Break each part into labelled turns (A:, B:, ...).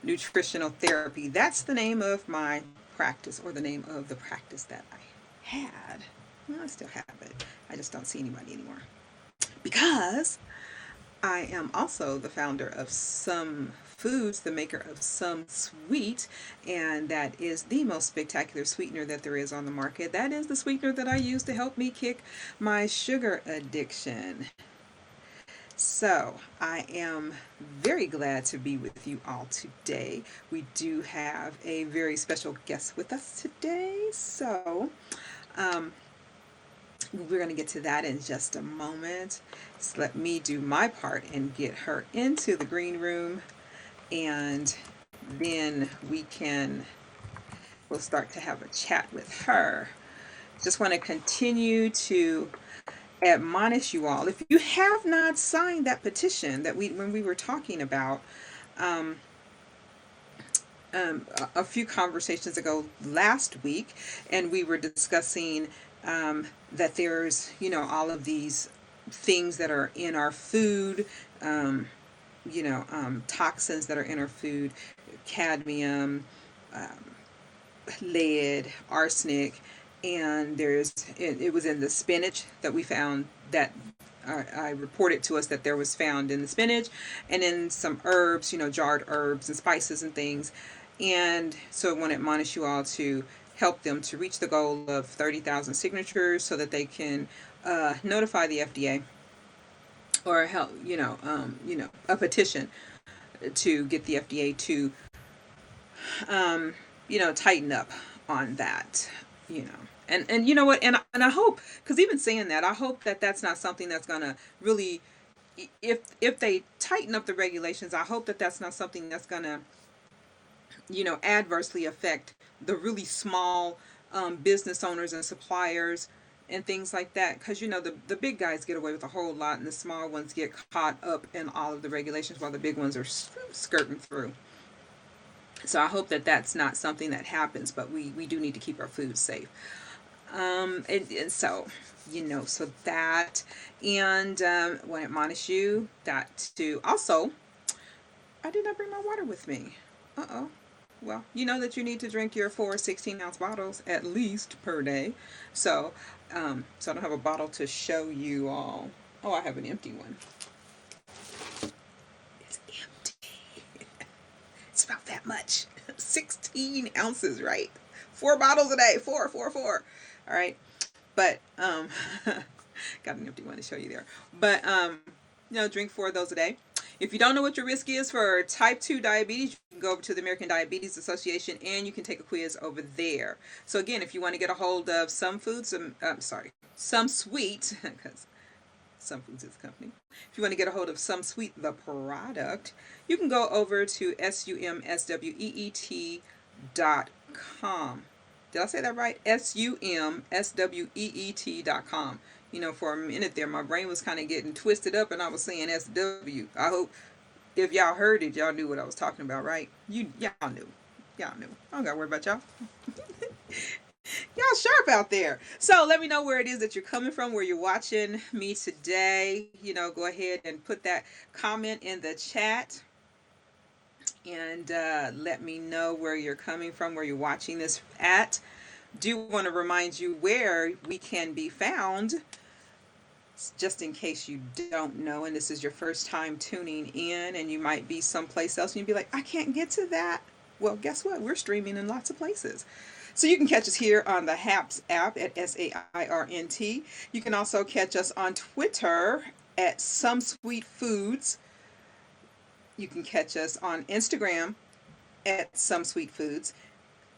A: nutritional therapy. That's the name of my practice, or the name of the practice that I had. Well, I still have it. I just don't see anybody anymore because I am also the founder of Some Foods, the maker of Some Sweet, and that is the most spectacular sweetener that there is on the market. That is the sweetener that I use to help me kick my sugar addiction. So, I am very glad to be with you all today. We do have a very special guest with us today. Um, we're going to get to that in just a moment. So let me do my part and get her into the green room, and then we'll start to have a chat with her. Just want to continue to admonish you all. If you have not signed that petition that when we were talking about um, a few conversations ago last week, and we were discussing that there's, all of these things that are in our food, toxins that are in our food, cadmium, um, lead, arsenic, and it was in the spinach that we found that I reported to us that there was found in the spinach, and in some herbs, jarred herbs and spices and things. And so I want to admonish you all to help them to reach the goal of 30,000 signatures so that they can notify the FDA, or help, a petition to get the FDA to, um, tighten up on that, you know. And you know what? And I hope, because even saying that, I hope that that's not something that's gonna really, if they tighten up the regulations, I hope that that's not something that's gonna, adversely affect the really small business owners and suppliers and things like that. Because the big guys get away with a whole lot, and the small ones get caught up in all of the regulations while the big ones are skirting through. So I hope that that's not something that happens, but we do need to keep our food safe. And so, so that, and I want to admonish you that to also, I did not bring my water with me. Uh-oh. Well, you know that you need to drink your 4 16-ounce bottles at least per day. So, so I don't have a bottle to show you all. Oh, I have an empty one. It's empty. It's about that much. 16 ounces, right? 4 bottles a day. Four. All right. But, got an empty one to show you there. But, drink 4 of those a day. If you don't know what your risk is for type 2 diabetes, you can go over to the American Diabetes Association and you can take a quiz over there. So again, if you want to get a hold of Some Foods, Some Sweet, because Some Foods is the company. If you want to get a hold of Some Sweet, the product, you can go over to sumsweet.com. Did I say that right? sumsweet.com. For a minute there, my brain was kind of getting twisted up and I was saying SW. I hope if y'all heard it, y'all knew what I was talking about, right? Y'all knew. Y'all knew. I don't got to worry about y'all. Y'all sharp out there. So let me know where it is that you're coming from, where you're watching me today. Go ahead and put that comment in the chat, and let me know where you're coming from, where you're watching this at. Do want to remind you where we can be found, just in case you don't know, and this is your first time tuning in, and you might be someplace else and you'd be like, I can't get to that. Well, guess what? We're streaming in lots of places. So you can catch us here on the HAPS app at SAIRNT. You can also catch us on Twitter at Some Sweet Foods. You can catch us on Instagram at Some Sweet Foods,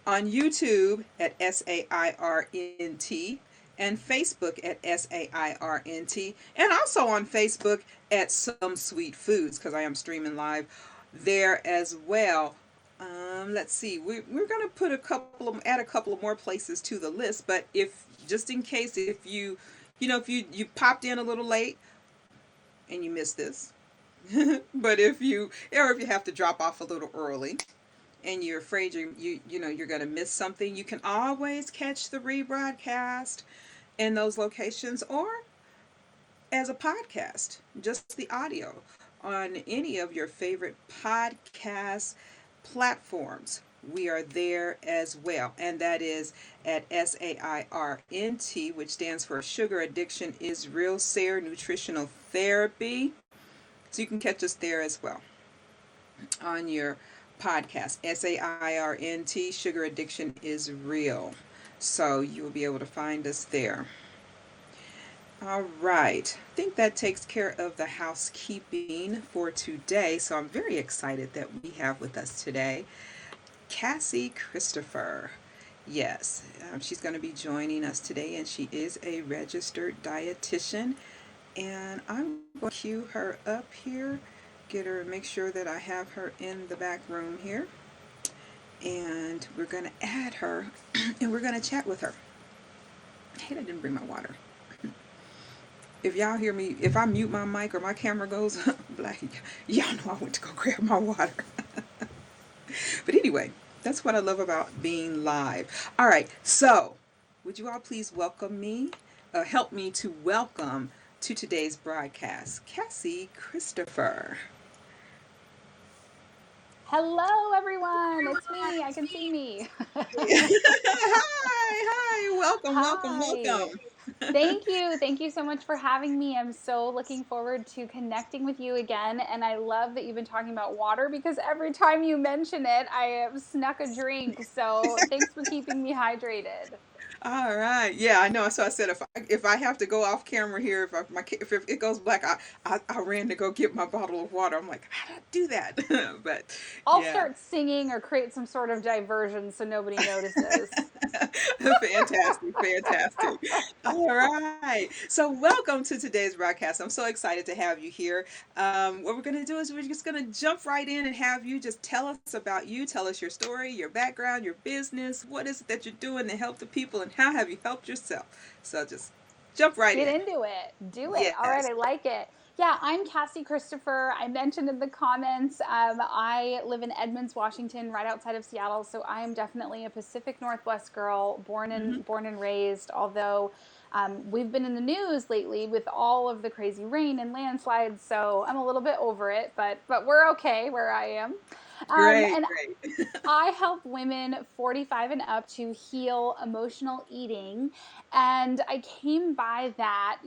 A: on YouTube at SAIRNT, and Facebook at SAIRNT, and also on Facebook at Some Sweet Foods, because I am streaming live there as well. Let's see, we're going to add a couple of more places to the list, but if, just in case, if you popped in a little late and you missed this, but if you have to drop off a little early and you're afraid you're going to miss something, you can always catch the rebroadcast in those locations, or as a podcast, just the audio. on any of your favorite podcast platforms. We are there as well, and that is at SAIRNT, which stands for Sugar Addiction is Real, SAIR Nutritional Therapy. So you can catch us there as well on your podcast. SAIRNT, Sugar Addiction is Real. So you will be able to find us there. All right. I think that takes care of the housekeeping for today. So I'm very excited that we have with us today Cassie Christopher. Yes, she's going to be joining us today, and she is a registered dietitian. And I'm going to cue her up here, get her, make sure that I have her in the back room here. And we're going to add her and we're going to chat with her. Hey, I didn't bring my water. If y'all hear me, if I mute my mic or my camera goes black, y'all know I went to go grab my water. But anyway, that's what I love about being live. All right, so would you all please welcome me, help me to welcome to today's broadcast, Cassie Christopher.
B: Hello, everyone. It's me. I can see me.
A: Hi, welcome, welcome,
B: Hi.
A: welcome.
B: Thank you. Thank you so much for having me. I'm so looking forward to connecting with you again. And I love that you've been talking about water because every time you mention it, I have snuck a drink. So thanks for keeping me hydrated.
A: All right. Yeah, I know. So I said if I have to go off camera here, if it goes black, I ran to go get my bottle of water. I'm like, how do I do that? But
B: I'll
A: yeah,
B: start singing or create some sort of diversion so nobody notices.
A: fantastic, fantastic. All right. So welcome to today's broadcast. I'm so excited to have you here. What we're going to do is we're just going to jump right in and have you just tell us about you, tell us your story, your background, your business. What is it that you're doing to help the people, and how have you helped yourself? So just jump right
B: Get
A: in.
B: into it. Do it. All right.
A: Yes.
B: I like it. Yeah, I'm Cassie Christopher. I mentioned in the comments, I live in Edmonds, Washington, right outside of Seattle. So I am definitely a Pacific Northwest girl,
A: Hmm.
B: born and raised. Although we've been in the news lately with all of the crazy rain and landslides, so I'm a little bit over it. But we're okay where I am.
A: Great,
B: And
A: great.
B: I help women 45 and up to heal emotional eating. And I came by that,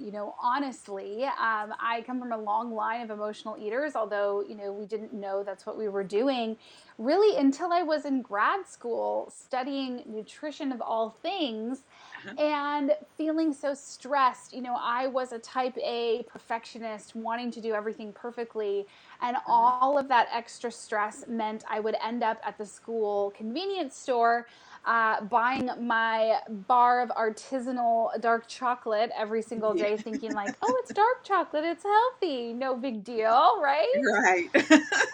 B: honestly. I come from a long line of emotional eaters, although, we didn't know that's what we were doing really until I was in grad school studying nutrition of all things
A: Uh-huh.
B: and feeling so stressed. I was a type A perfectionist, wanting to do everything perfectly. And
A: Uh-huh.
B: all of that extra stress meant I would end up at the school convenience store buying my bar of artisanal dark chocolate every single
A: Yeah.
B: day, thinking, like, oh, it's dark chocolate, it's healthy, no big deal, right?
A: Right.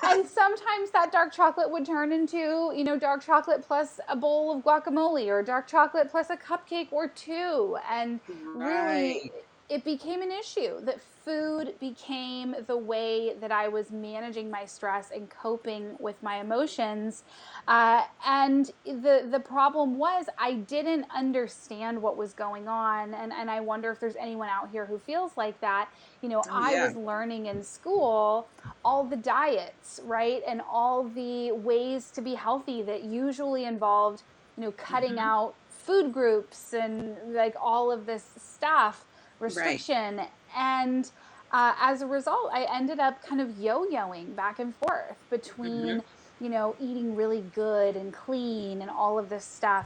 B: And sometimes that dark chocolate would turn into, dark chocolate plus a bowl of guacamole or dark chocolate plus a cupcake or two. And really,
A: Right.
B: it became an issue that food became the way that I was managing my stress and coping with my emotions. And the problem was I didn't understand what was going on. And I wonder if there's anyone out here who feels like that.
A: Oh
B: I
A: yeah.
B: was learning in school all the diets, right? And all the ways to be healthy that usually involved, cutting
A: Hmm.
B: out food groups and like all of this stuff,
A: Right.
B: restriction. And as a result, I ended up kind of yo yoing back and forth
A: Hmm.
B: between, eating really good and clean and all of this stuff,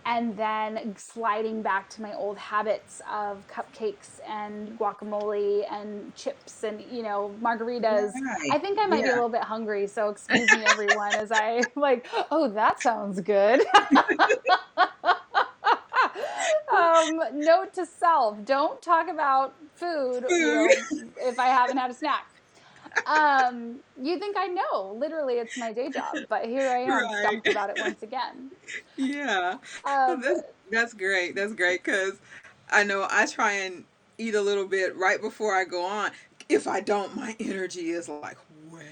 B: and then sliding back to my old habits of cupcakes and guacamole and chips and margaritas. I
A: Right.
B: think I might be a
A: Yeah.
B: little bit hungry, so excuse me everyone as I like, oh, that sounds good. Note to self, don't talk about food,
A: Food.
B: if I haven't had a snack. You think I know, literally it's my day job, but here I am
A: Right.
B: stumped about it once again.
A: Yeah.
B: um,
A: That's great. That's great because I know I try and eat a little bit right before I go on. If I don't, my energy is like way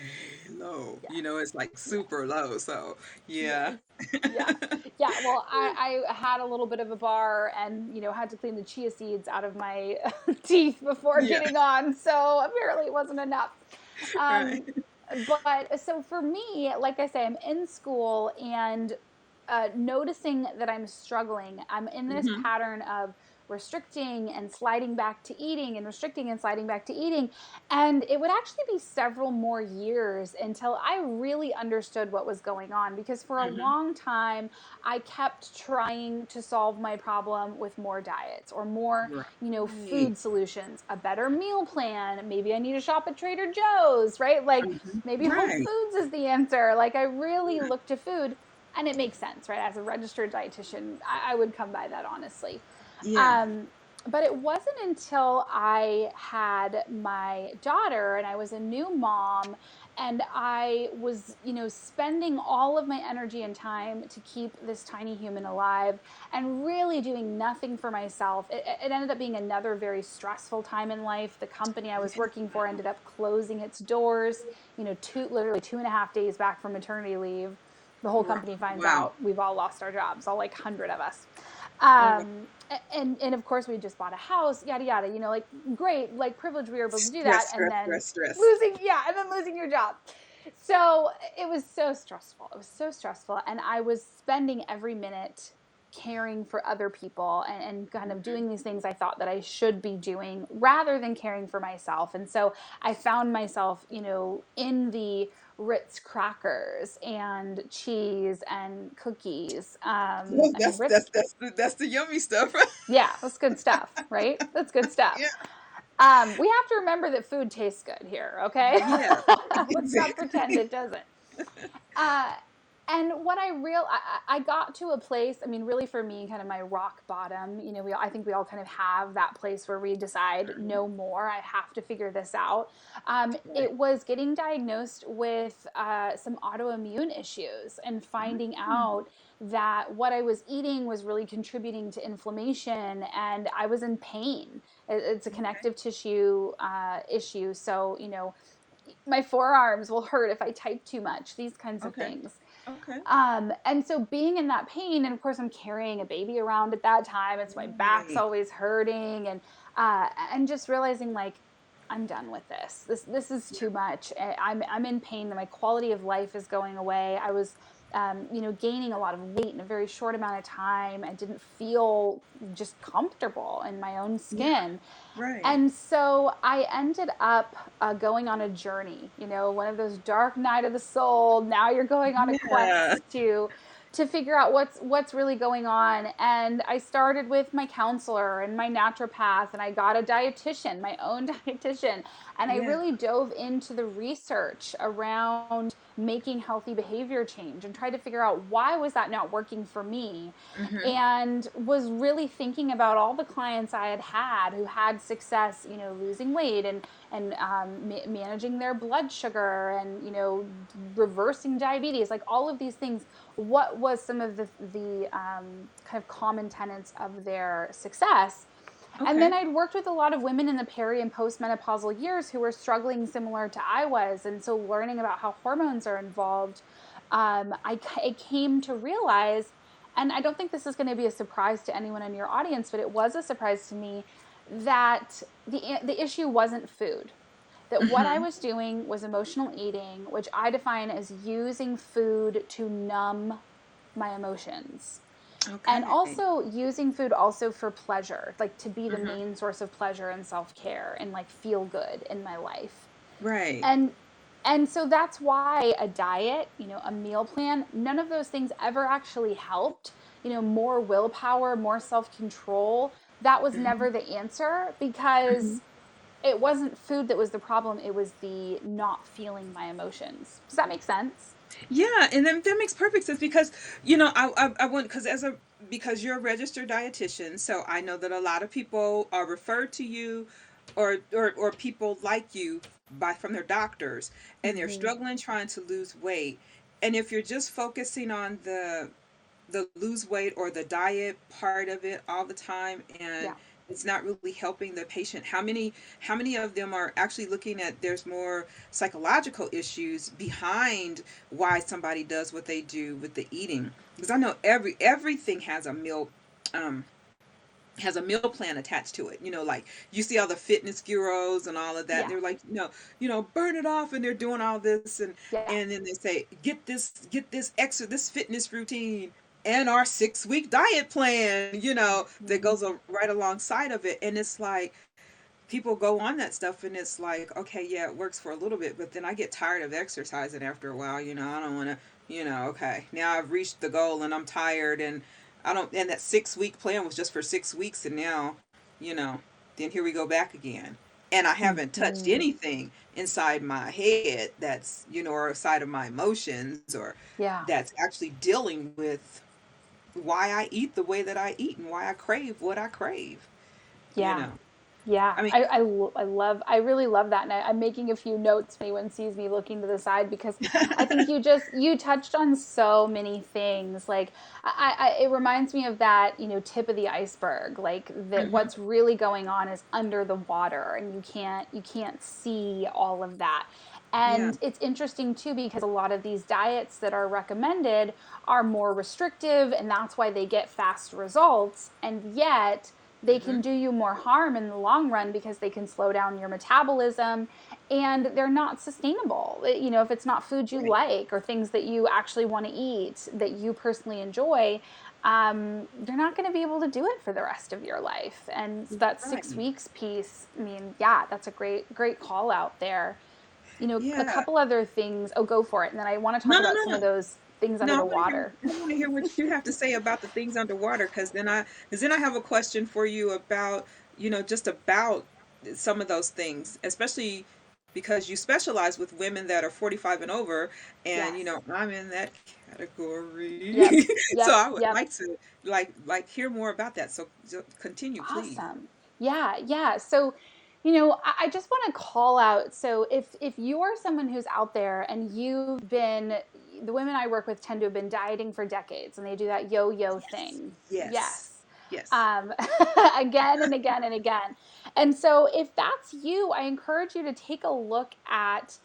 A: low.
B: yes,
A: It's like super
B: yes.
A: low. So
B: Yes.
A: yeah.
B: Yeah. Yeah. Well, I had a little bit of a bar and, had to clean the chia seeds out of my teeth before
A: Yeah.
B: getting on. So apparently it wasn't enough. um,
A: Right.
B: but so for me, like I say, I'm in school and noticing that I'm struggling. I'm in this
A: Hmm.
B: pattern of restricting and sliding back to eating and restricting and sliding back to eating. And it would actually be several more years until I really understood what was going on, because for a
A: Hmm.
B: long time, I kept trying to solve my problem with more diets or more,
A: Right.
B: food solutions, a better meal plan. Maybe I need to shop at Trader Joe's, right? Like
A: Hmm.
B: maybe Whole
A: Right.
B: Foods is the answer. Like I really
A: Right.
B: look to food, and it makes sense, right? As a registered dietitian, I would come by that honestly.
A: Yeah.
B: Um, but it wasn't until I had my daughter and I was a new mom and I was, spending all of my energy and time to keep this tiny human alive and really doing nothing for myself. It ended up being another very stressful time in life. The company I was
A: Yeah.
B: working for ended up closing its doors, literally 2.5 days back from maternity leave. The whole
A: Right.
B: company finds
A: Wow.
B: out we've all lost our jobs, all like 100 of us.
A: Oh, wow.
B: And of course we just bought a house, yada yada, like great, like privileged we were able to do that,
A: Stress,
B: and
A: stress,
B: then
A: stress, stress.
B: losing your job. So it was so stressful. It was so stressful. And I was spending every minute caring for other people and kind of
A: Hmm.
B: doing these things I thought that I should be doing rather than caring for myself. And so I found myself, in the Ritz crackers and cheese and cookies.
A: Well,
B: I mean, Ritz,
A: that's the yummy stuff, right?
B: yeah, that's good stuff, right? That's good stuff.
A: Yeah.
B: We have to remember that food tastes good here, okay?
A: Yeah.
B: Let's not pretend
A: Exactly.
B: it doesn't. Uh, and what I got to a place, I mean, really for me, kind of my rock bottom, I think we all kind of have that place where we decide
A: Mhm.
B: no more, I have to figure this out.
A: Right.
B: It was getting diagnosed with some autoimmune issues and finding
A: Mm.
B: out that what I was eating was really contributing to inflammation and I was in pain. It's a
A: Okay.
B: connective tissue issue. So, my forearms will hurt if I type too much, these kinds of
A: Okay.
B: things.
A: Okay.
B: And so being in that pain, and of course I'm carrying a baby around at that time, it's my back's
A: Right.
B: always hurting, and just realizing like I'm done with this. This is
A: Yeah.
B: too much. I'm in pain. My quality of life is going away. I was gaining a lot of weight in a very short amount of time. I didn't feel just comfortable in my own
A: Yeah.
B: skin.
A: Right.
B: And so I ended up going on a journey, one of those dark night of the soul. Now you're going on a
A: Yeah.
B: quest to figure out what's really going on. And I started with my counselor and my naturopath, and I got a dietitian, my own dietitian, and I
A: Yeah.
B: really dove into the research around making healthy behavior change and tried to figure out why was that not working for me,
A: Hmm.
B: and was really thinking about all the clients I had had who had success, losing weight and managing their blood sugar and reversing diabetes, like all of these things. What was some of the kind of common tenets of their success? And then
A: Okay.
B: I'd worked with a lot of women in the peri and postmenopausal years who were struggling similar to I was. And so learning about how hormones are involved, I came to realize, and I don't think this is going to be a surprise to anyone in your audience, but it was a surprise to me that the issue wasn't food. That what I
A: Hmm.
B: was doing was emotional eating, which I define as using food to numb my emotions, and
A: Okay.
B: also using food also for pleasure, like to be the
A: Hmm.
B: main source of pleasure and self-care and like feel good in my life.
A: Right.
B: And so that's why a diet, a meal plan, none of those things ever actually helped. More willpower, more self-control, that was
A: Hmm.
B: never the answer,
A: Hmm.
B: because it wasn't food that was the problem, it was the not feeling my emotions. Does that make sense?
A: Yeah, and then that makes perfect sense because I want because because you're a registered dietitian, so I know that a lot of people are referred to you, or people like you by from their doctors, and they're
B: Mm-hmm.
A: struggling trying to lose weight, and if you're just focusing on the lose weight or the diet part of it all the time, and
B: Yeah.
A: it's not really helping the patient, how many of them are actually looking at there's more psychological issues behind why somebody does what they do with the eating? Because I know everything has a meal, um has a meal plan attached to it. Like you see all the fitness gurus and all of that.
B: Yeah.
A: They're like, burn it off, and they're doing all this,
B: Yeah.
A: and then they say, get this extra, this fitness routine, and our 6 week diet plan. That
B: Mhm.
A: goes right alongside of it, and it's like people go on that stuff, and it's like, okay, yeah, it works for a little bit, but then I get tired of exercising after a while. I don't want to. Okay, now I've reached the goal, and I'm tired, and I don't. And that 6 week plan was just for 6 weeks, and now, you know, then here we go back again, and I haven't touched
B: Mhm.
A: anything inside my head that's or side of my emotions, or
B: Yeah.
A: that's actually dealing with why I eat the way that I eat and why I crave what I crave. You
B: Yeah.
A: know,
B: Yeah,
A: I mean,
B: I really love that. And I'm making a few notes if anyone sees me looking to the side because I think you touched on so many things. Like it reminds me of that, tip of the iceberg, like that
A: hmm
B: what's really going on is under the water and you can't see all of that.
A: yeah,
B: And it's interesting too because a lot of these diets that are recommended are more restrictive and that's why they get fast results. And yet they can
A: hmm
B: do you more harm in the long run because they can slow down your metabolism and they're not sustainable. If it's not food you
A: right,
B: like or things that you actually want to eat that you personally enjoy, you're not going to be able to do it for the rest of your life. And so that
A: right,
B: 6 weeks piece, I mean, yeah, that's a great call out there. A
A: yeah.
B: couple other things. Oh, go for it. And then I want to talk
A: No, no,
B: about
A: no,
B: some of
A: no.
B: those things under
A: No, I
B: the
A: want to hear.
B: water.
A: I want to hear what you have to say about the things underwater, because then I have a question for you about, just about some of those things, especially because you specialize with women that are 45 and over, and
B: Yes.
A: I'm in that
B: Yep.
A: category. So
B: Yep.
A: I would
B: Yep.
A: like to hear more about that. So continue, please.
B: Awesome. Yeah, yeah. So, I just want to call out. So, if you are someone who's out there and you've been, the women I work with tend to have been dieting for decades, and they do that yo-yo
A: Yes.
B: thing.
A: Yes.
B: Yes.
A: Yes.
B: Um, again and again and again. And so, if that's you, I encourage you to take a look at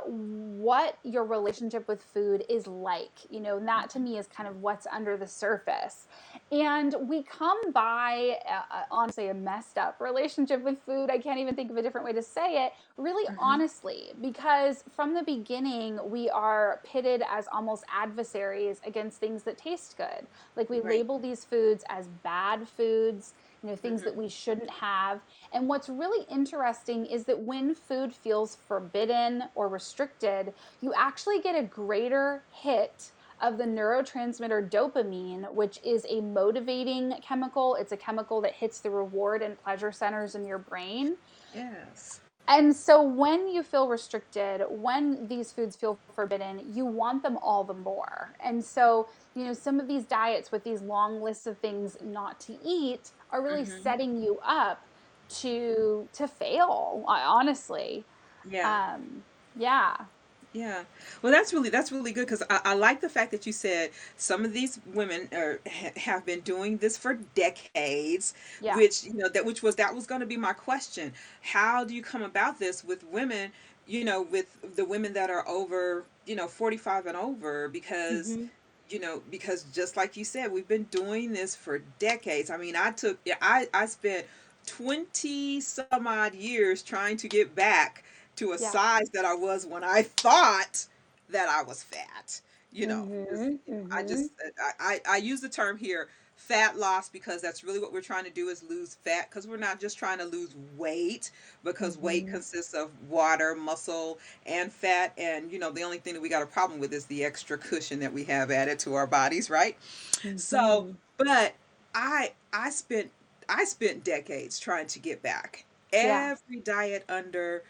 B: what your relationship with food is like. And that to me is kind of what's under the surface. And we come by, honestly, a messed up relationship with food. I can't even think of a different way to say it, really
A: hmm
B: honestly, because from the beginning, we are pitted as almost adversaries against things that taste good. Like we
A: Right.
B: label these foods as bad foods, things that
A: hmm
B: we shouldn't have. And what's really interesting is that when food feels forbidden or restricted, you actually get a greater hit of the neurotransmitter dopamine, which is a motivating chemical. It's a chemical that hits the reward and pleasure centers in your brain.
A: Yes.
B: And so when you feel restricted, when these foods feel forbidden, you want them all the more. And so, some of these diets with these long lists of things not to eat are really
A: hmm
B: setting you up to fail, honestly.
A: Yeah.
B: Um, yeah.
A: Yeah. Well, that's really good, because I like the fact that you said some of these women have been doing this for decades,
B: Yeah.
A: which that was going to be my question. How do you come about this with women, with the women that are over, 45 and over, because
B: Mhm.
A: because just like you said, we've been doing this for decades. I mean, I spent 20 some odd years trying to get back to a
B: Yeah.
A: size that I was when I thought that I was fat. Because
B: Mhm.
A: I
B: Mhm.
A: just I use the term here fat loss, because that's really what we're trying to do, is lose fat, because we're not just trying to lose weight, because weight
B: Mhm.
A: consists of water, muscle, and fat, and the only thing that we got a problem with is the extra cushion that we have added to our bodies, right? So,
B: Mhm.
A: but I spent decades trying to get back.
B: Yeah.
A: Every diet under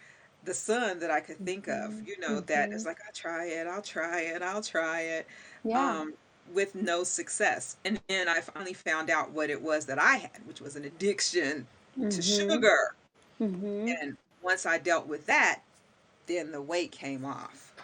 A: the sun that I could think of,
B: Mhm.
A: that is
B: Mhm.
A: like, I'll try it, I'll try it, I'll try it,
B: Yeah.
A: um, with no success. And then I finally found out what it was that I had, which was an addiction to
B: Mhm.
A: sugar.
B: Mhm.
A: And once I dealt with that, then the weight came off.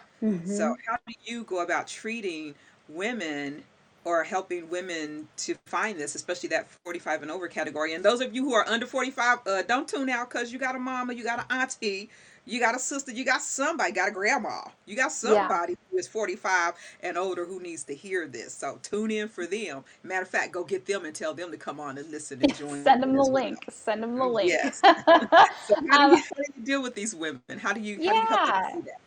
A: So,
B: Mhm.
A: how do you go about treating women, or helping women to find this, especially that 45 and over category? And those of you who are under 45, don't tune out, because you got a mama, you got an auntie, You got a sister, you got somebody, got a grandma, you got
B: Yeah.
A: somebody who is 45 and older who needs to hear this. So tune in for them. Matter of fact, go get them and tell them to come on and listen and join
B: Send them
A: in
B: the
A: as well.
B: link. Send them the link.
A: Yes. So
B: um,
A: how do you deal with these women? How do you help them
B: yeah.
A: see that?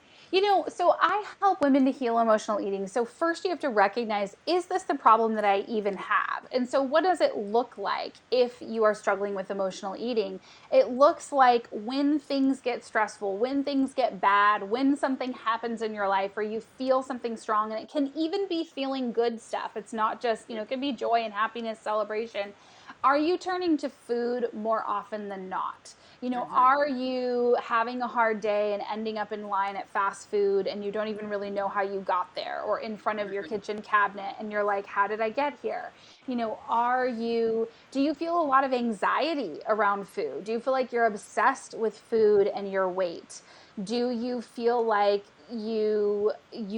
B: So I help women to heal emotional eating. So first you have to recognize, is this the problem that I even have? And so what does it look like if you are struggling with emotional eating? It looks like when things get stressful, when things get bad, when something happens in your life or you feel something strong, and it can even be feeling good stuff. It's not just, it can be joy and happiness, celebration. Are you turning to food more often than not?
A: Mm-hmm.
B: Are you having a hard day and ending up in line at fast food and you don't even really know how you got there, or in front of your
A: Mm-hmm.
B: kitchen cabinet and you're like, how did I get here? Do you feel a lot of anxiety around food? Do you feel like you're obsessed with food and your weight? Do you feel like you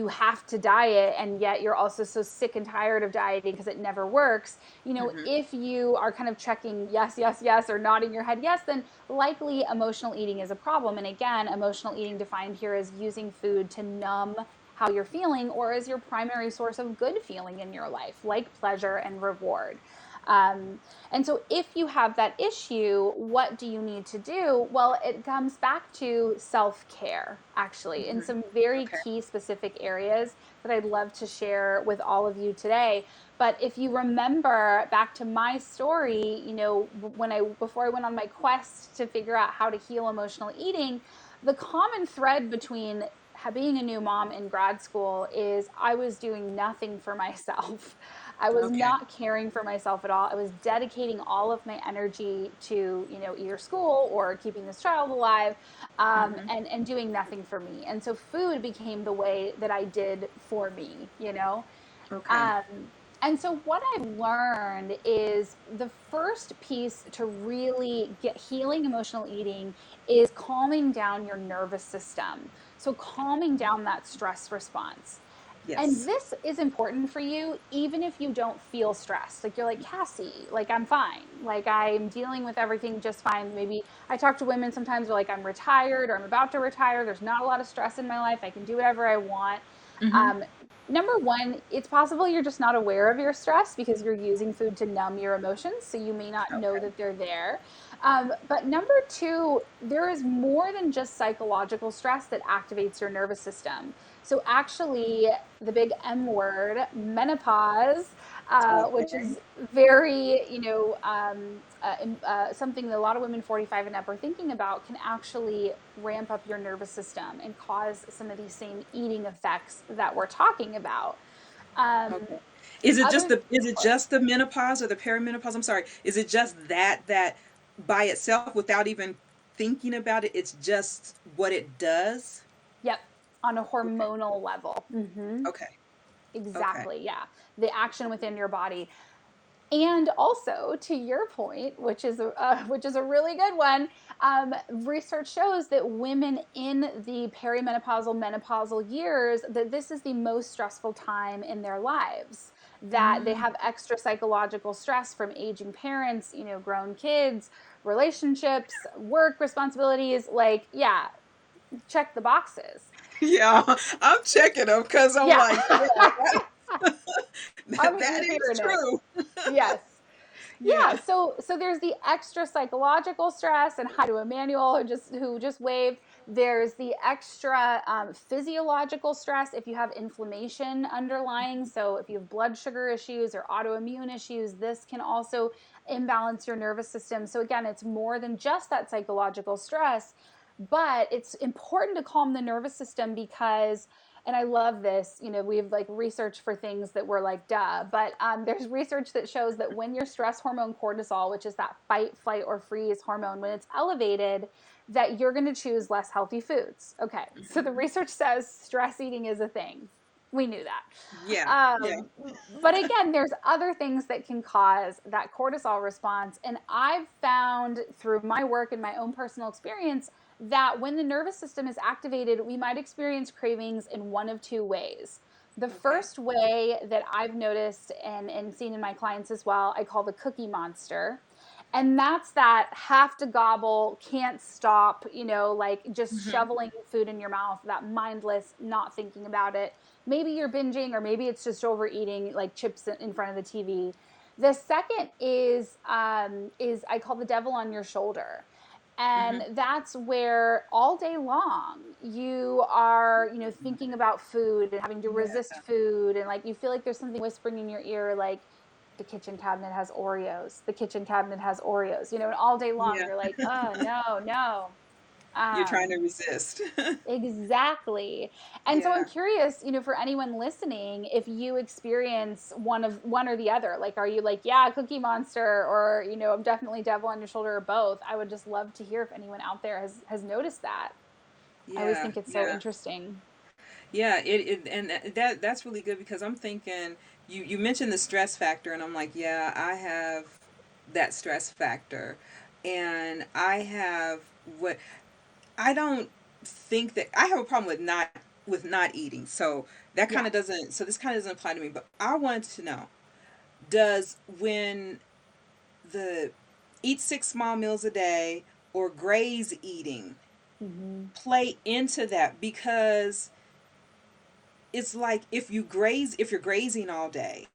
B: have to diet and yet you're also so sick and tired of dieting because it never works?
A: Mm-hmm.
B: If you are kind of checking yes, yes, yes, or nodding your head yes, then likely emotional eating is a problem. And again, emotional eating defined here as using food to numb how you're feeling or as your primary source of good feeling in your life, like pleasure and reward. Um, and so, if you have that issue, what do you need to do? Well, it comes back to self care, actually, in
A: Mm-hmm.
B: some very
A: Okay.
B: key specific areas that I'd love to share with all of you today. But if you remember back to my story, before I went on my quest to figure out how to heal emotional eating, the common thread between being a new mom in grad school is I was doing nothing for myself. I was
A: Okay.
B: not caring for myself at all. I was dedicating all of my energy to, either school or keeping this child alive,
A: Mm-hmm.
B: and doing nothing for me. And so food became the way that I did for me.
A: Okay.
B: Um, and so what I've learned is the first piece to really get healing emotional eating is calming down your nervous system. So calming down that stress response. And
A: Yes.
B: this is important for you, even if you don't feel stressed. Like you're like, Cassie, like I'm fine. Like I'm dealing with everything just fine. Maybe I talk to women sometimes who are like, I'm retired or I'm about to retire. There's not a lot of stress in my life. I can do whatever I want.
A: Mm-hmm.
B: Um, Number one, it's possible you're just not aware of your stress because you're using food to numb your emotions. So you may not know
A: Okay.
B: that they're there. But number two, there is more than just psychological stress that activates your nervous system. So actually, the big M word, menopause, which
A: Okay.
B: is very, something that a lot of women 45 and up are thinking about, can actually ramp up your nervous system and cause some of these same eating effects that we're talking about. Um,
A: Okay. Is it just
B: Other, of course.
A: the menopause or the perimenopause? I'm sorry. Is it just that by itself without even thinking about it, it's just what it does?
B: Yep, on a
A: Okay.
B: hormonal level.
A: Okay. Okay.
B: Exactly. Yeah, the action within your body. And also, to your point, which is a really good one, research shows that women in the perimenopausal menopausal years, that this is the most stressful time in their lives. That they
A: Mm,
B: have extra psychological stress from aging parents, grown kids, relationships, work responsibilities. Like, yeah, check the boxes.
A: yeah, I'm checking them because I'm
B: Yeah,
A: like, yeah,
B: I'm
A: that is
B: hearing it.
A: true.
B: Yes. Yeah,
A: Yeah.
B: so there's the extra psychological stress, and hi to Emmanuel who just waved. There's the extra physiological stress if you have inflammation underlying. So if you have blood sugar issues or autoimmune issues, this can also imbalance your nervous system. So again, it's more than just that psychological stress, but it's important to calm the nervous system because, and I love this, we have like research for things that we're like, duh, but there's research that shows that when your stress hormone cortisol, which is that fight, flight, or freeze hormone, when it's elevated, that you're going to choose less healthy foods. Okay, so the
A: Mhm.
B: research says stress eating is a thing. We knew that.
A: Yeah. Yeah.
B: But again, there's other things that can cause that cortisol response. And I've found through my work and my own personal experience that when the nervous system is activated, we might experience cravings in one of two ways. The
A: Okay.
B: first way that I've noticed and seen in my clients as well, I call the cookie monster. And that's that have to gobble, can't stop, like just
A: Hmm.
B: shoveling food in your mouth, that mindless, not thinking about it. Maybe you're binging, or maybe it's just overeating, like chips in front of the TV. The second is I call the devil on your shoulder. And
A: Hmm.
B: that's where all day long you are, thinking about food and having to
A: Yeah.
B: resist food. And like you feel like there's something whispering in your ear, like, the kitchen cabinet has Oreos. The kitchen cabinet has Oreos. And all day long
A: Yeah.
B: you're like, oh no, no.
A: You're trying
B: Um,
A: to resist.
B: exactly. And so I'm
A: Yeah.
B: curious, for anyone listening, if you experience one or the other. Like, are you like, yeah, Cookie Monster, or I'm definitely devil on your shoulder, or both? I would just love to hear if anyone out there has noticed that. I always
A: Yeah.
B: think it's so
A: Yeah.
B: interesting.
A: Yeah, it and that's really good because I'm thinking you mentioned the stress factor and I'm like, yeah, I have that stress factor. And I have what I don't think that I have a problem with not eating. So that kind
B: Yeah.
A: of doesn't so this kind of doesn't apply to me, but I wanted to know, does when the eat six small meals a day or graze eating
B: Hmm.
A: play into that? Because it's like if you're grazing all day,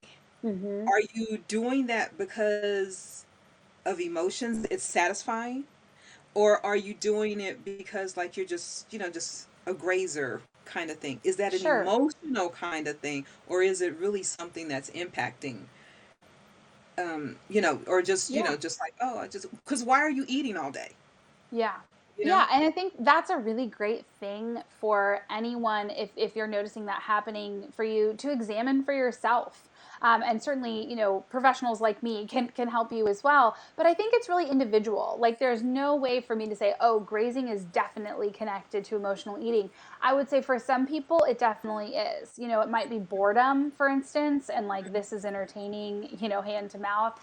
B: Hmm.
A: are you doing that because of emotions, it's satisfying, or are you doing it because like you're just just a grazer kind of thing? Is that an
B: Sure.
A: emotional kind of thing, or is it really something that's impacting, or just
B: Yeah.
A: just like, oh, I just because why are you eating all day,
B: Yeah.
A: you know
B: Yeah, and I think that's a really great thing for anyone, if you're noticing that happening for you, to examine for yourself. And certainly, professionals like me can help you as well. But I think it's really individual. Like, there's no way for me to say, oh, grazing is definitely connected to emotional eating. I would say for some people, it definitely is. It might be boredom, for instance, and like this is entertaining, hand to mouth.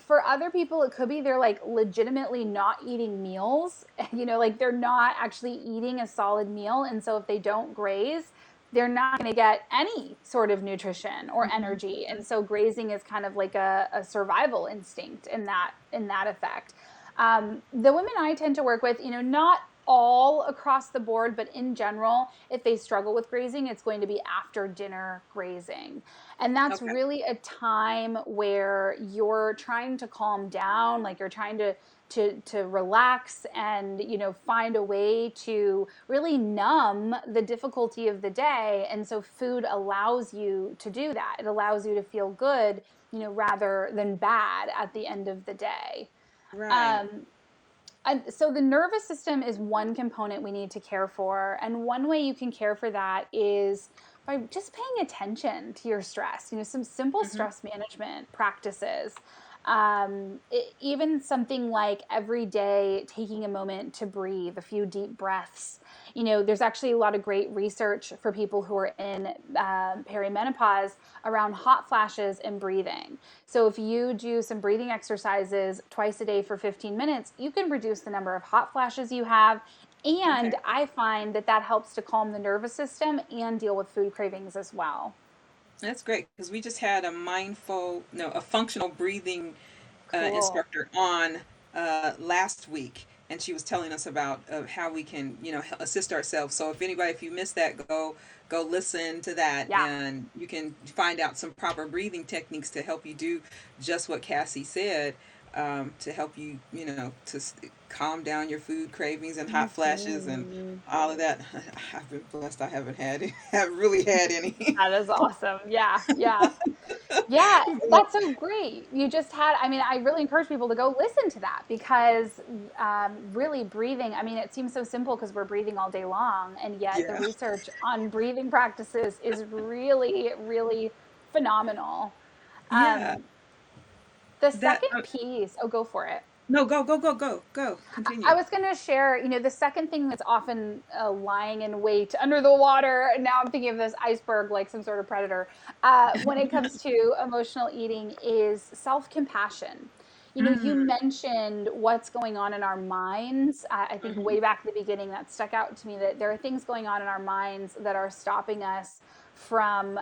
B: For other people, it could be they're like legitimately not eating meals, like they're not actually eating a solid meal. And so if they don't graze, they're not going to get any sort of nutrition or
A: Mhm.
B: energy. And so grazing is kind of like a survival instinct in that effect. The women I tend to work with, not all across the board, but in general, if they struggle with grazing, it's going to be after dinner grazing. And that's
A: Okay.
B: really a time where you're trying to calm down, like you're trying to relax and find a way to really numb the difficulty of the day. And so food allows you to do that. It allows you to feel good, rather than bad at the end of the day.
A: Right.
B: Um, and so the nervous system is one component we need to care for. And one way you can care for that is by just paying attention to your stress, some simple
A: Hmm.
B: stress management practices. Even something like every day taking a moment to breathe, a few deep breaths. There's actually a lot of great research for people who are in perimenopause around hot flashes and breathing. So if you do some breathing exercises twice a day for 15 minutes, you can reduce the number of hot flashes you have.
A: Okay.
B: And I find that helps to calm the nervous system and deal with food cravings as well.
A: That's great because we just had a mindful, no, a functional breathing
B: Cool.
A: instructor on last week, and she was telling us about how we can, assist ourselves. So if you missed that, go listen to that,
B: Yeah.
A: and you can find out some proper breathing techniques to help you do just what Cassie said, to help you, calm down your food cravings and hot flashes and
B: Mhm.
A: all of that. I've been blessed. I haven't haven't really had any.
B: That is awesome. Yeah. Yeah. Yeah, that's so great. You just had, I mean, I really encourage people to go listen to that because really breathing, I mean, it seems so simple because we're breathing all day long. And yet the
A: Yeah.
B: research on breathing practices is really, really phenomenal.
A: Yeah.
B: Um, the
A: That
B: second piece, oh, go for it.
A: No, go.
B: I
A: Continue.
B: was going to share, the second thing that's often lying in wait under the water. Now I'm thinking of this iceberg like some sort of predator. When it comes to emotional eating, is self compassion. You
A: Mm.
B: mentioned what's going on in our minds. I think
A: Hmm.
B: way back at the beginning, that stuck out to me that there are things going on in our minds that are stopping us from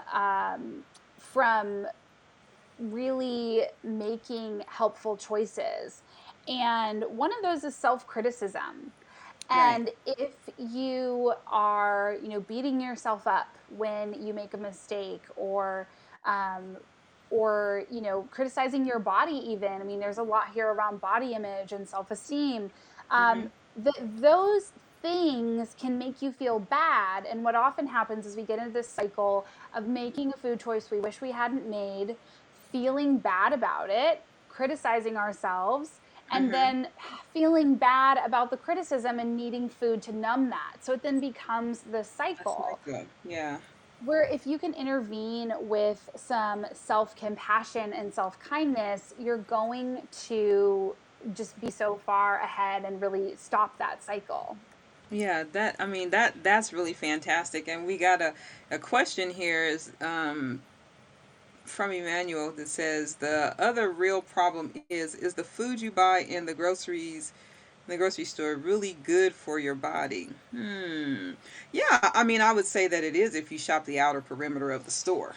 B: from really making helpful choices. And one of those is self-criticism.
A: Right.
B: And if you are, beating yourself up when you make a mistake, um, or criticizing your body, even. I mean, there's a lot here around body image and self-esteem.
A: Mm-hmm.
B: Those things can make you feel bad. And what often happens is we get into this cycle of making a food choice we wish we hadn't made, feeling bad about it, criticizing ourselves, and
A: Mm-hmm.
B: then feeling bad about the criticism and needing food to numb that. So it then becomes the
A: That's not
B: cycle
A: good. Yeah.
B: where if you can intervene with some self compassion and self kindness, you're going to just be so far ahead and really stop that cycle.
A: Yeah, that I mean that's really fantastic. And we got a question here is from Emmanuel that says the other real problem is the food you buy in the grocery store really good for your body? Yeah, I mean I would say that it is if you shop the outer perimeter of the store.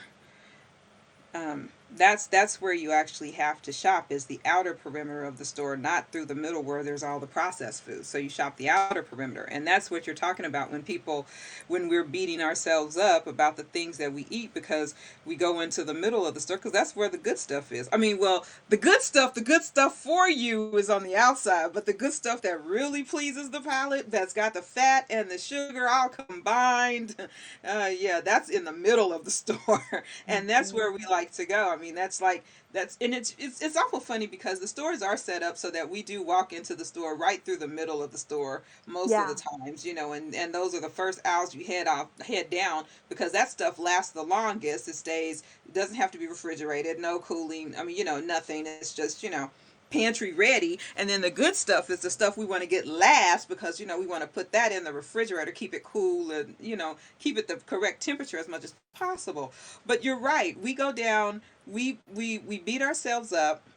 A: That's where you actually have to shop is the outer perimeter of the store, not through the middle where there's all the processed food. So you shop the outer perimeter, and that's what you're talking about when we're beating ourselves up about the things that we eat because we go into the middle of the store because that's where the good stuff is. I mean, well, the good stuff for you is on the outside, but the good stuff that really pleases the palate, that's got the fat and the sugar all combined, yeah, that's in the middle of the store. And that's where we like to go. I mean, that's and it's awful funny because the stores are set up so that we do walk into the store right through the middle of the store most of the
B: Yeah.
A: times, and those are the first aisles you head down because that stuff lasts the longest. It stays, it doesn't have to be refrigerated, no cooling. I mean, nothing. It's just, pantry ready, and then the good stuff is the stuff we want to get last because we want to put that in the refrigerator, keep it cool, and keep it the correct temperature as much as possible. But you're right, we go down, we beat ourselves up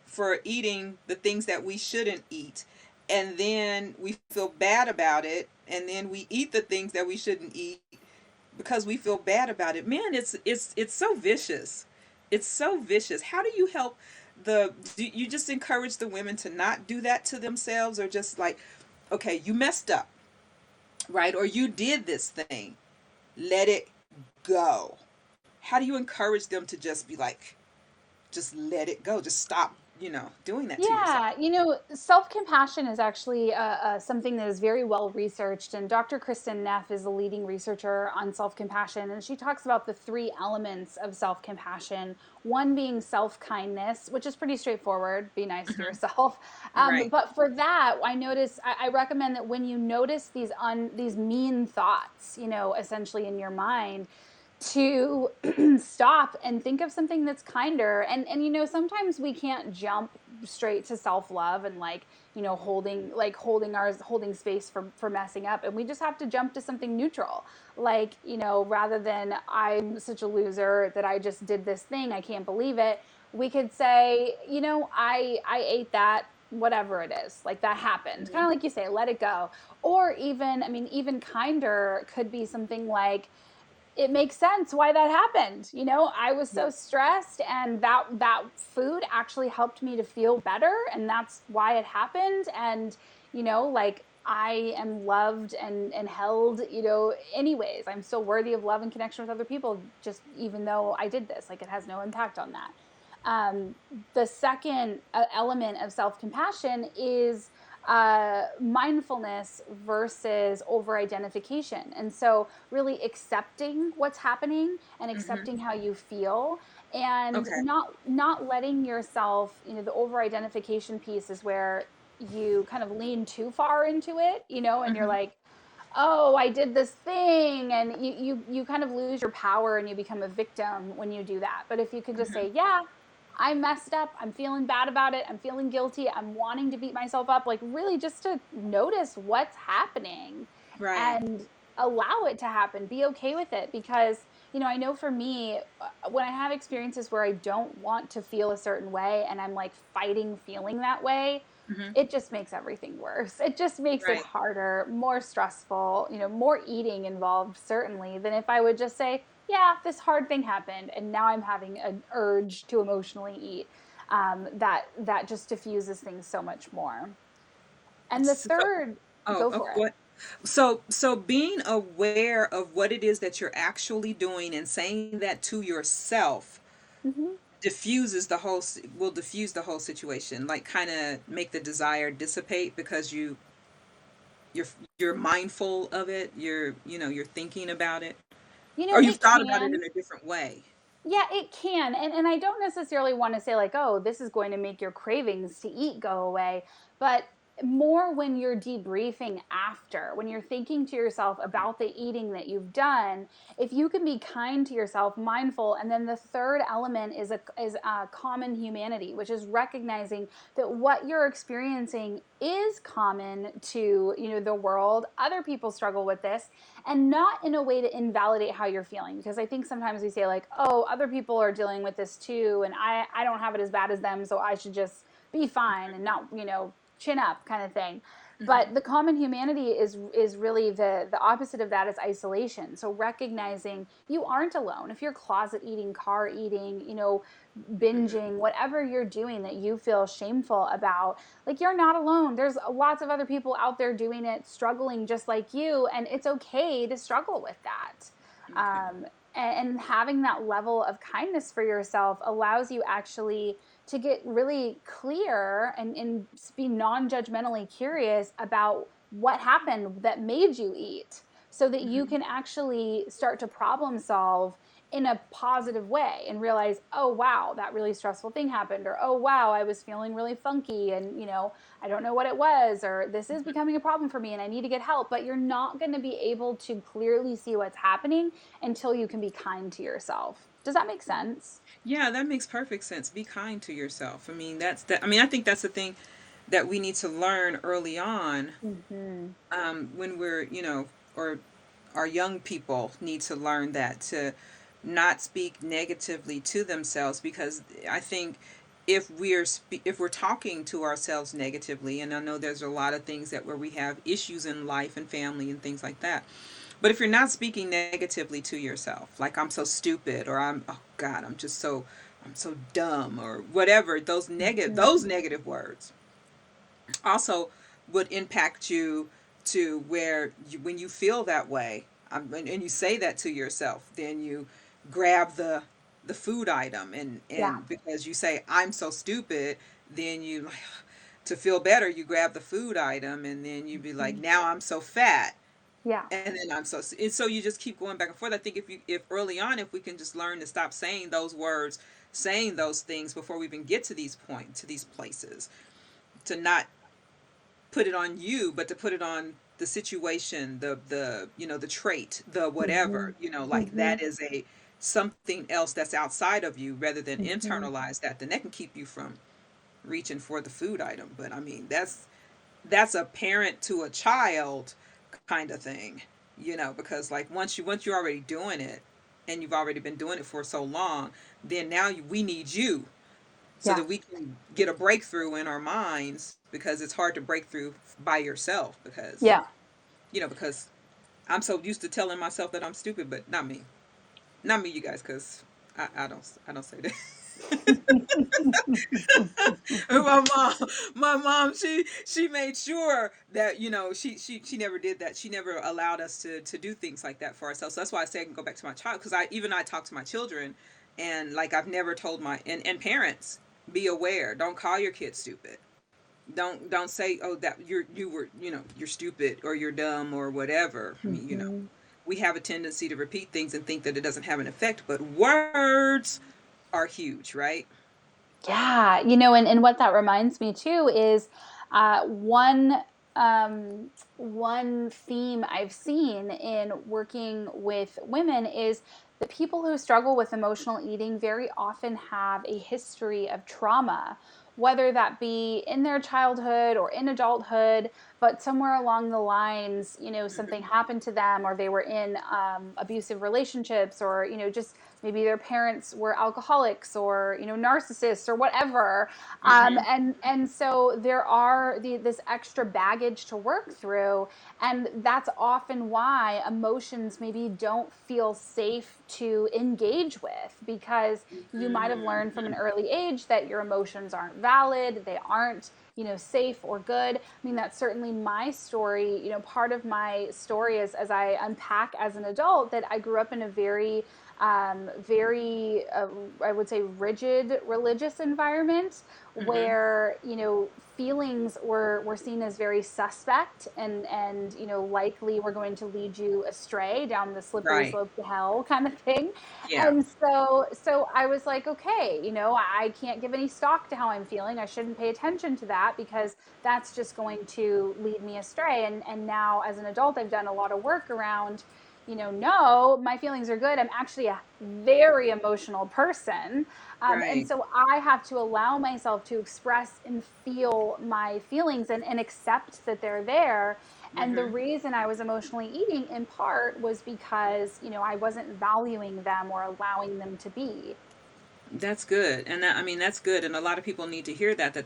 A: for eating the things that we shouldn't eat, and then we feel bad about it, and then we eat the things that we shouldn't eat because we feel bad about it. Man, it's so vicious. It's so vicious. How do you help do you just encourage the women to not do that to themselves, or just like, okay, you messed up, right? Or you did this thing. Let it go. How do you encourage them to just be like, just let it go, just stop, doing that to yourself?
B: Yeah, self compassion is actually something that is very well researched. And Dr. Kristen Neff is a leading researcher on self compassion. And she talks about the three elements of self compassion, one being self kindness, which is pretty straightforward, be nice to
A: Hmm.
B: yourself.
A: Right.
B: But for that, I recommend that when you notice these mean thoughts, essentially in your mind, to stop and think of something that's kinder. And sometimes we can't jump straight to self-love and holding space for messing up, and we just have to jump to something neutral, like, rather than I'm such a loser that I just did this thing, I can't believe it, we could say, I ate that, whatever it is, like, that happened, kind
A: Hmm.
B: of like you say, let it go. Or even, I mean, even kinder could be something like, it makes sense why that happened. I was so
A: Yep.
B: stressed, and that food actually helped me to feel better, and that's why it happened. And like, I am loved and held, anyways. I'm still worthy of love and connection with other people, just even though I did this. Like, it has no impact on that. um, the second element of self-compassion is mindfulness versus over identification. And so really accepting what's happening and
A: Hmm.
B: accepting how you feel, and
A: Okay.
B: not letting yourself, the over identification piece is where you kind of lean too far into it, and you're
A: Hmm.
B: like, oh, I did this thing, and you kind of lose your power and you become a victim when you do that. But if you could just
A: Hmm.
B: say, yeah, I messed up, I'm feeling bad about it, I'm feeling guilty, I'm wanting to beat myself up, like, really just to notice what's happening
A: Right.
B: and allow it to happen, be okay with it. Because I know for me, when I have experiences where I don't want to feel a certain way and I'm like fighting feeling that way,
A: Hmm.
B: it just makes everything worse. It just makes it
A: Right.
B: harder, more stressful, more eating involved, certainly, than if I would just say, yeah, this hard thing happened, and now I'm having an urge to emotionally eat. That just diffuses things so much more. And the
A: So,
B: third,
A: oh,
B: go for it.
A: what? So being aware of what it is that you're actually doing and saying that to yourself
B: Hmm.
A: diffuses the whole will diffuse the whole situation, like kind of make the desire dissipate because you're you're mindful of it, you're thinking about it, or you've
B: It
A: thought about it
B: can.
A: in a different way.
B: Yeah, it can. And I don't necessarily want to say, like, oh, this is going to make your cravings to eat go away, but more when you're debriefing after, when you're thinking to yourself about the eating that you've done, if you can be kind to yourself, mindful, and then the third element is a common humanity, which is recognizing that what you're experiencing is common to, the world. Other people struggle with this, and not in a way to invalidate how you're feeling, because I think sometimes we say, like, oh, other people are dealing with this too, and I don't have it as bad as them, so I should just be fine and not, chin up kind of thing.
A: Hmm.
B: But the common humanity is really the opposite of that, is isolation. So recognizing you aren't alone. If you're closet eating, car eating, binging, whatever you're doing that you feel shameful about, like, you're not alone. There's lots of other people out there doing it, struggling just like you, and it's okay to struggle with that.
A: Okay.
B: Um, and having that level of kindness for yourself allows you actually to get really clear and be non-judgmentally curious about what happened that made you eat, so that you
A: Hmm.
B: can actually start to problem solve in a positive way and realize, oh wow, that really stressful thing happened, or oh wow, I was feeling really funky, and I don't know what it was, or this is becoming a problem for me and I need to get help. But you're not going to be able to clearly see what's happening until you can be kind to yourself. Does that make sense?
A: Yeah, that makes perfect sense. Be kind to yourself. I mean, that's that. I mean, I think that's the thing that we need to learn early on,
B: Mm-hmm.
A: when we're, or our young people need to learn that, to not speak negatively to themselves, because I think if we're talking to ourselves negatively, and I know there's a lot of things that where we have issues in life and family and things like that, but if you're not speaking negatively to yourself, like I'm so stupid, or oh God, I'm so dumb, or whatever, those
B: Mm-hmm.
A: negative words also would impact you, to where when you feel that way, and you say that to yourself, then you grab the food item,
B: Yeah.
A: and because you say I'm so stupid, then you like, to feel better, you grab the food item, and then you be like,
B: Mm-hmm.
A: now I'm so fat,
B: Yeah.
A: and then and so you just keep going back and forth. I think if early on, if we can just learn to stop saying those words, saying those things before we even get to these places, to not put it on you, but to put it on the situation, the trait, the
B: Mm-hmm.
A: whatever, like
B: Mm-hmm.
A: that is a something else that's outside of you, rather than
B: Mm-hmm.
A: internalize that, then that can keep you from reaching for the food item. But I mean, that's a parent to a child kind of thing, because like once you're already doing it, and you've already been doing it for so long, then now we need you, so
B: Yeah.
A: that we can get a breakthrough in our minds, because it's hard to break through by yourself,
B: Yeah.
A: because I'm so used to telling myself that I'm stupid, but not me, you guys, because I don't say that. My mom, she made sure that, she never did that. She never allowed us to do things like that for ourselves. So that's why I say I can go back to my child, because I talk to my children, and like I've never told and parents, be aware. Don't call your kids stupid. Don't say, oh, that you were, you're stupid, or you're dumb, or whatever. I mean,
B: Mm-hmm.
A: we have a tendency to repeat things and think that it doesn't have an effect, but words are huge, right?
B: Yeah, and what that reminds me too is one theme I've seen in working with women is the people who struggle with emotional eating very often have a history of trauma, whether that be in their childhood or in adulthood, but somewhere along the lines, something happened to them, or they were in abusive relationships, or just maybe their parents were alcoholics or narcissists or whatever.
A: Mm-hmm.
B: And so there are this extra baggage to work through, and that's often why emotions maybe don't feel safe to engage with, because you might have learned from an
A: Mm-hmm.
B: early age that your emotions aren't valid, they aren't safe or good. I mean, that's certainly my story. Part of my story is, as I unpack as an adult, that I grew up in a very, I would say, rigid religious environment
A: Mm-hmm.
B: where feelings were seen as very suspect, and likely were going to lead you astray down the slippery
A: Right.
B: slope to hell kind of thing.
A: Yeah.
B: And so I was like, okay, I can't give any stock to how I'm feeling. I shouldn't pay attention to that, because that's just going to lead me astray. And now as an adult, I've done a lot of work around, no, my feelings are good. I'm actually a very emotional person. And
A: Right.
B: so I have to allow myself to express and feel my feelings, and accept that they're there. And the
A: Mm-hmm.
B: reason I was emotionally eating in part was because, I wasn't valuing them or allowing them to be.
A: That's good. And that, I mean, that's good. And a lot of people need to hear that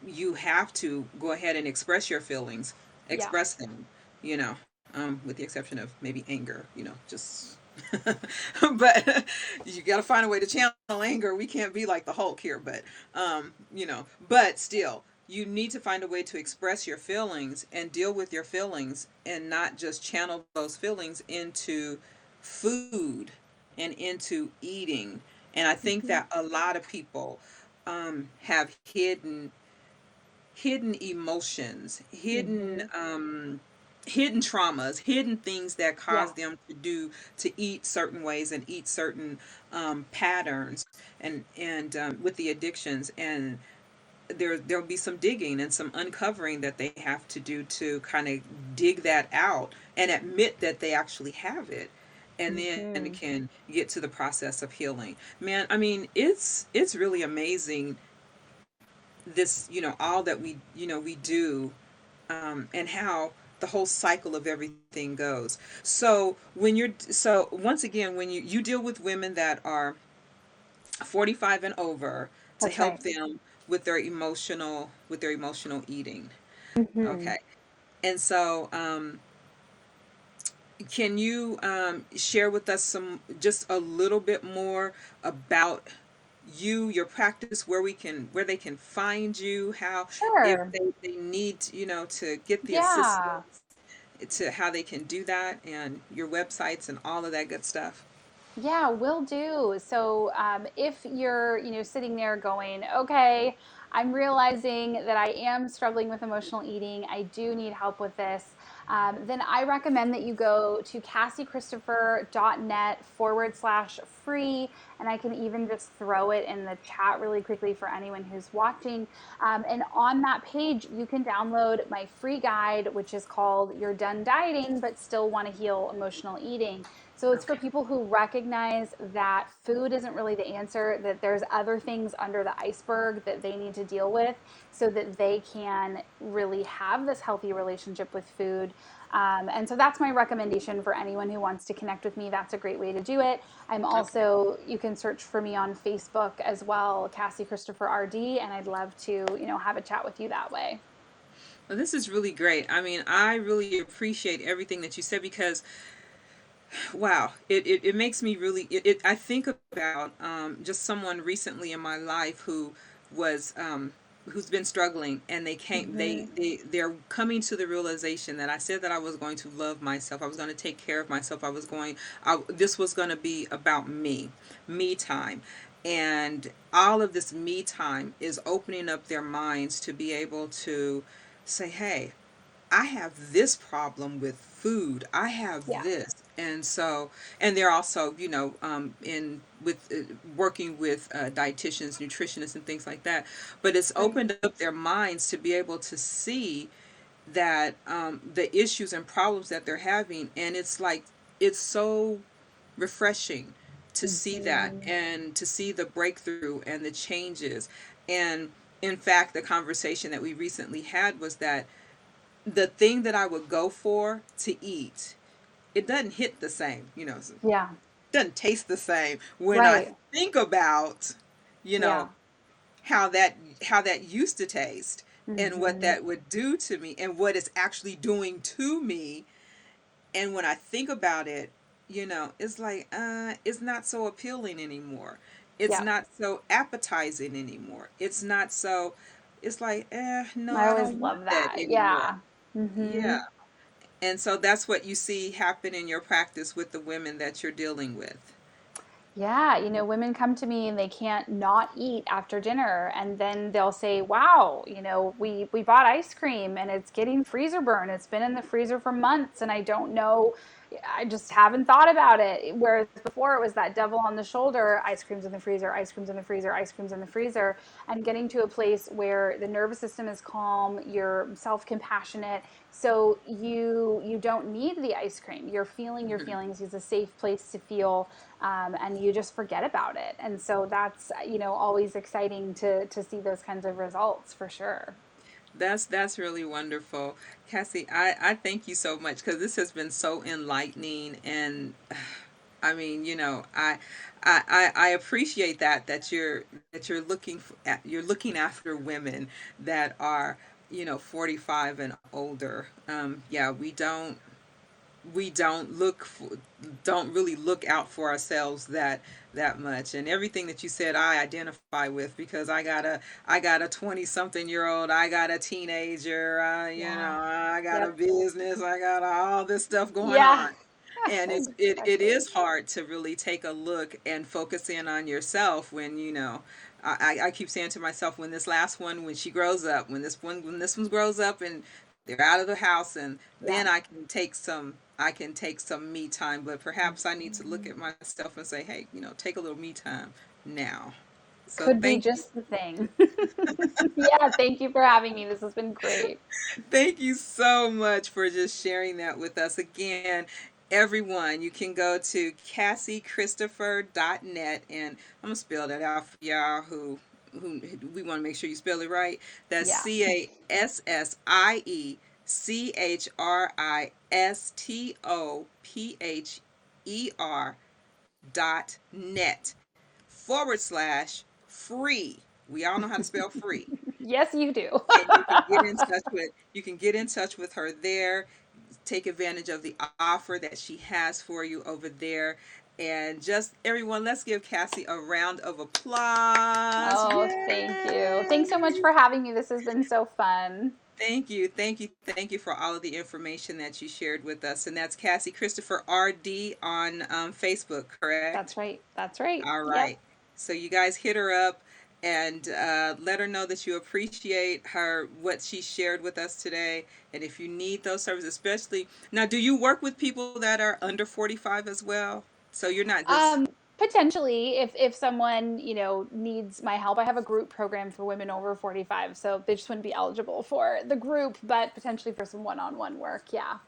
A: you have to go ahead and express your feelings,
B: Yeah.
A: express them, you know, with the exception of maybe anger, just, but you got to find a way to channel anger. We can't be like the Hulk here, but still, you need to find a way to express your feelings and deal with your feelings, and not just channel those feelings into food and into eating. And I think
B: Mhm.
A: that a lot of people have hidden emotions,
B: Mhm.
A: hidden traumas, hidden things that cause
B: Yeah.
A: them to eat certain ways and eat certain patterns, and with the addictions. And there'll be some digging and some uncovering that they have to do to kind of dig that out and admit that they actually have it, and then
B: Mhm.
A: can get to the process of healing. Man, I mean, it's really amazing, this, all that we do, and how the whole cycle of everything goes. So once again, when you deal with women that are 45 and over, to
B: That's
A: help
B: right.
A: them with their emotional eating.
B: Mhm.
A: Okay. And so, can you share with us just a little bit more about your practice, where they can find you, how, if
B: Sure.
A: they need, to get the
B: Yeah.
A: assistance, to how they can do that, and your websites and all of that good stuff.
B: Yeah, will do. So, if you're, sitting there going, okay, I'm realizing that I am struggling with emotional eating, I do need help with this, then I recommend that you go to cassiechristopher.net/free. And I can even just throw it in the chat really quickly for anyone who's watching. And on that page, you can download my free guide, which is called You're Done Dieting, but Still Want to Heal Emotional Eating. So it's for
A: Okay.
B: people who recognize that food isn't really the answer, that there's other things under the iceberg that they need to deal with, so that they can really have this healthy relationship with food. And so that's my recommendation for anyone who wants to connect with me. That's a great way to do it. I'm
A: Okay.
B: also, you can search for me on Facebook as well, Cassie Christopher RD, and I'd love to, have a chat with you that way.
A: Well, this is really great. I mean, I really appreciate everything that you said, because wow, it makes me really, I think about just someone recently in my life was who's been struggling, and
B: Mm-hmm.
A: they're coming to the realization that I said that I was going to love myself, I was going to take care of myself, this was going to be about me time. And all of this me time is opening up their minds to be able to say, hey, I have this problem with food. I have
B: Yeah.
A: this. And so, and they're also, in with working with dietitians, nutritionists, and things like that. But it's
B: Right.
A: opened up their minds to be able to see that the issues and problems that they're having, and it's like, it's so refreshing to see that,
B: Mm-hmm.
A: and to see the breakthrough and the changes. And in fact, the conversation that we recently had was that the thing that I would go for to eat, it doesn't hit the same.
B: Yeah.
A: doesn't taste the same when I
B: Right.
A: think about, you know,
B: Yeah.
A: how that how that used to taste and what
B: Hmm.
A: that would do to me and what it's actually doing to me. And when I think about it, it's like it's not so appealing anymore. It's
B: Yeah.
A: not so appetizing anymore. It's like, no,
B: I
A: I
B: always
A: don't want
B: love
A: that
B: that.
A: anymore.
B: Yeah. Hmm.
A: Yeah. And so that's what you see happen in your practice with the women that you're dealing with.
B: Yeah, women come to me and they can't not eat after dinner, and then they'll say, "Wow, we bought ice cream and it's getting freezer burn. It's been in the freezer for months and I don't know, I just haven't thought about it." Whereas before it was that devil on the shoulder, ice cream's in the freezer, ice cream's in the freezer, ice cream's in the freezer, and getting to a place where the nervous system is calm, you're self-compassionate, so you don't need the ice cream. You're feeling your
A: Mhm.
B: feelings. It's a safe place to feel, and you just forget about it. And so that's always exciting to see those kinds of results for sure.
A: That's really wonderful, Cassie. I thank you so much because this has been so enlightening, and I mean, I appreciate that you're you're looking after women that are 45 and older. Yeah, we don't really look out for ourselves that much, and everything that you said I identify with because I got a 20 something year old, I got a teenager,
B: Yeah.
A: I got a
B: Yep.
A: business, I got all this stuff going
B: Yeah.
A: on. And it
B: Exactly.
A: is hard to really take a look and focus in on yourself when I keep saying to myself, when she grows up, when this one grows up and they're out of the house, and
B: Yeah.
A: then I can take some me time, but perhaps I need to look at myself and say, hey, take a little me time now. So
B: Could be
A: thank you.
B: just the thing. Yeah, thank you for having me. This has been great.
A: Thank you so much for just sharing that with us. Again, everyone, you can go to CassieChristopher.net, and I'm gonna spell that out for y'all who we want to make sure you spell it right. That's
B: Yeah.
A: CassieChristopher.net /free. We all know how to spell free.
B: Yes, you do.
A: And you can get in touch with her there. Take advantage of the offer that she has for you over there. And just everyone, let's give Cassie a round of applause.
B: Oh, thank you. Thanks so much
A: Yay!
B: for having me. This has been so fun.
A: Thank you, thank you, thank you for all of the information that you shared with us. And that's Cassie Christopher RD on Facebook, correct?
B: That's right. That's right.
A: All
B: Yep.
A: right. So you guys hit her up and let her know that you appreciate what she shared with us today. And if you need those services, especially now, do you work with people that are under 45 as well? So you're not just
B: Potentially, if someone needs my help, I have a group program for women over 45, so they just wouldn't be eligible for the group, but potentially for some one-on-one work. Yeah,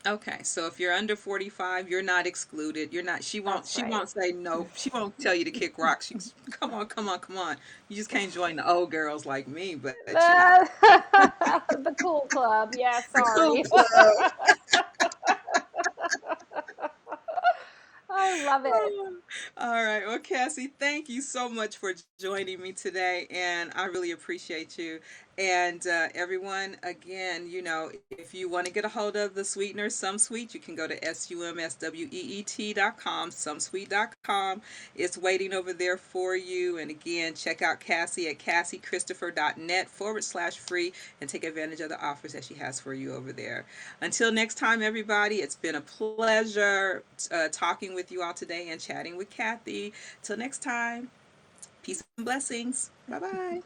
A: okay. So if you're under 45, you're not excluded. You're not. She won't.
B: that's
A: She
B: right.
A: won't say no. She won't tell you to kick rocks. Come on, come on, come on. You just can't join the old girls like me, but
B: The cool club. Yeah,
A: the cool
B: sorry.
A: club.
B: I love it.
A: All right. Well, Cassie, thank you so much for joining me today, and I really appreciate you. And everyone, again, if you want to get a hold of the sweetener, Some Sweet, you can go to sumsweet.com, sumsweet.com. It's waiting over there for you. And again, check out Cassie at CassieChristopher.net /free and take advantage of the offers that she has for you over there. Until next time, everybody, it's been a pleasure talking with you all today and chatting with Kathy. Till next time, peace and blessings. Bye bye.